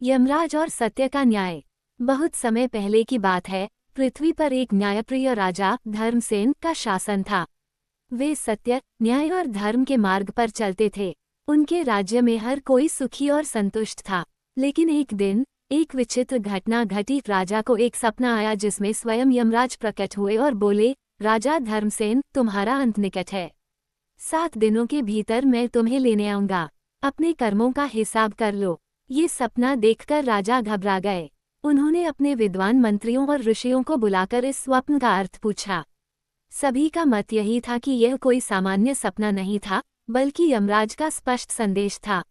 यमराज और सत्य का न्याय। बहुत समय पहले की बात है, पृथ्वी पर एक न्यायप्रिय राजा धर्मसेन का शासन था। वे सत्य, न्याय और धर्म के मार्ग पर चलते थे। उनके राज्य में हर कोई सुखी और संतुष्ट था। लेकिन एक दिन एक विचित्र घटना घटी। राजा को एक सपना आया जिसमें स्वयं यमराज प्रकट हुए और बोले, राजा धर्मसेन, तुम्हारा अंत निकट है। 7 दिनों के भीतर मैं तुम्हें लेने आऊंगा। अपने कर्मों का हिसाब कर लो। ये सपना देखकर राजा घबरा गए। उन्होंने अपने विद्वान मंत्रियों और ऋषियों को बुलाकर इस स्वप्न का अर्थ पूछा। सभी का मत यही था कि यह कोई सामान्य सपना नहीं था, बल्कि यमराज का स्पष्ट संदेश था।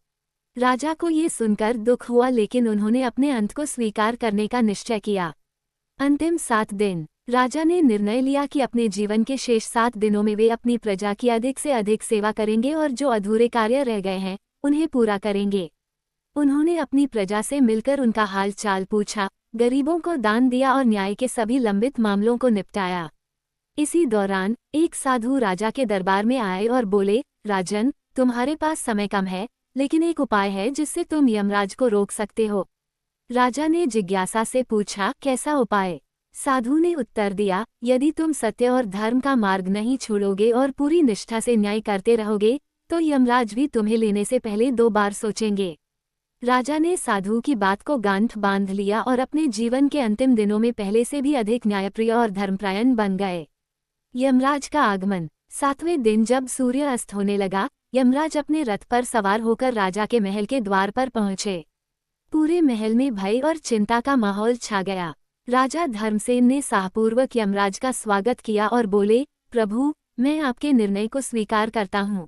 राजा को ये सुनकर दुख हुआ, लेकिन उन्होंने अपने अंत को स्वीकार करने का निश्चय किया। अंतिम 7 दिन राजा ने निर्णय लिया कि अपने जीवन के शेष 7 दिनों में वे अपनी प्रजा की अधिक से अधिक सेवा करेंगे और जो अधूरे कार्य रह गए हैं उन्हें पूरा करेंगे। उन्होंने अपनी प्रजा से मिलकर उनका हाल चाल पूछा, गरीबों को दान दिया और न्याय के सभी लंबित मामलों को निपटाया। इसी दौरान एक साधु राजा के दरबार में आए और बोले, राजन, तुम्हारे पास समय कम है, लेकिन एक उपाय है जिससे तुम यमराज को रोक सकते हो। राजा ने जिज्ञासा से पूछा, कैसा उपाय? साधु ने उत्तर दिया, यदि तुम सत्य और धर्म का मार्ग नहीं छोड़ोगे और पूरी निष्ठा से न्याय करते रहोगे, तो यमराज भी तुम्हें लेने से पहले 2 बार सोचेंगे। राजा ने साधु की बात को गांठ बांध लिया और अपने जीवन के अंतिम दिनों में पहले से भी अधिक न्यायप्रिय और धर्मपरायण बन गए। यमराज का आगमन। 7वें दिन जब सूर्य अस्त होने लगा, यमराज अपने रथ पर सवार होकर राजा के महल के द्वार पर पहुंचे। पूरे महल में भय और चिंता का माहौल छा गया। राजा धर्मसेन ने साहपूर्वक यमराज का स्वागत किया और बोले, प्रभु, मैं आपके निर्णय को स्वीकार करता हूँ,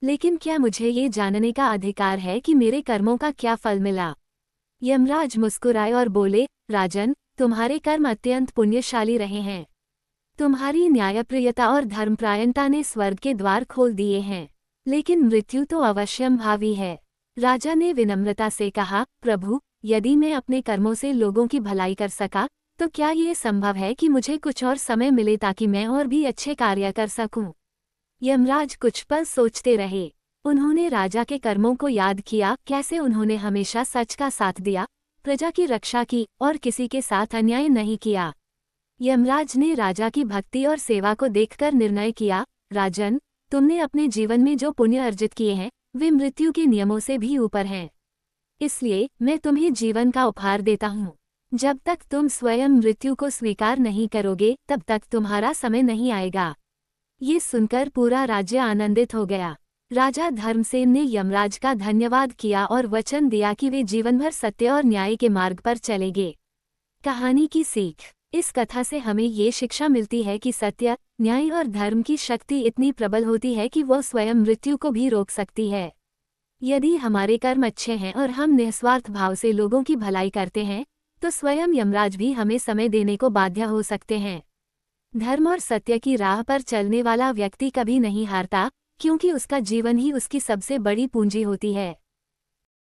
लेकिन क्या मुझे ये जानने का अधिकार है कि मेरे कर्मों का क्या फल मिला? यमराज मुस्कुराए और बोले, राजन, तुम्हारे कर्म अत्यंत पुण्यशाली रहे हैं। तुम्हारी न्यायप्रियता और धर्मपरायणता ने स्वर्ग के द्वार खोल दिए हैं, लेकिन मृत्यु तो अवश्यंभावी है। राजा ने विनम्रता से कहा, प्रभु, यदि मैं अपने कर्मों से लोगों की भलाई कर सका, तो क्या ये संभव है कि मुझे कुछ और समय मिले ताकि मैं और भी अच्छे कार्य कर सकूं? यमराज कुछ पल सोचते रहे। उन्होंने राजा के कर्मों को याद किया, कैसे उन्होंने हमेशा सच का साथ दिया, प्रजा की रक्षा की और किसी के साथ अन्याय नहीं किया। यमराज ने राजा की भक्ति और सेवा को देखकर निर्णय किया, राजन, तुमने अपने जीवन में जो पुण्य अर्जित किए हैं वे मृत्यु के नियमों से भी ऊपर हैं। इसलिए मैं तुम्हें जीवन का उपहार देता हूँ। जब तक तुम स्वयं मृत्यु को स्वीकार नहीं करोगे, तब तक तुम्हारा समय नहीं आएगा। ये सुनकर पूरा राज्य आनंदित हो गया। राजा धर्मसेन ने यमराज का धन्यवाद किया और वचन दिया कि वे जीवन भर सत्य और न्याय के मार्ग पर चलेंगे। कहानी की सीख। इस कथा से हमें ये शिक्षा मिलती है कि सत्य, न्याय और धर्म की शक्ति इतनी प्रबल होती है कि वह स्वयं मृत्यु को भी रोक सकती है। यदि हमारे कर्म अच्छे हैं और हम निस्वार्थ भाव से लोगों की भलाई करते हैं, तो स्वयं यमराज भी हमें समय देने को बाध्य हो सकते हैं। धर्म और सत्य की राह पर चलने वाला व्यक्ति कभी नहीं हारता, क्योंकि उसका जीवन ही उसकी सबसे बड़ी पूंजी होती है।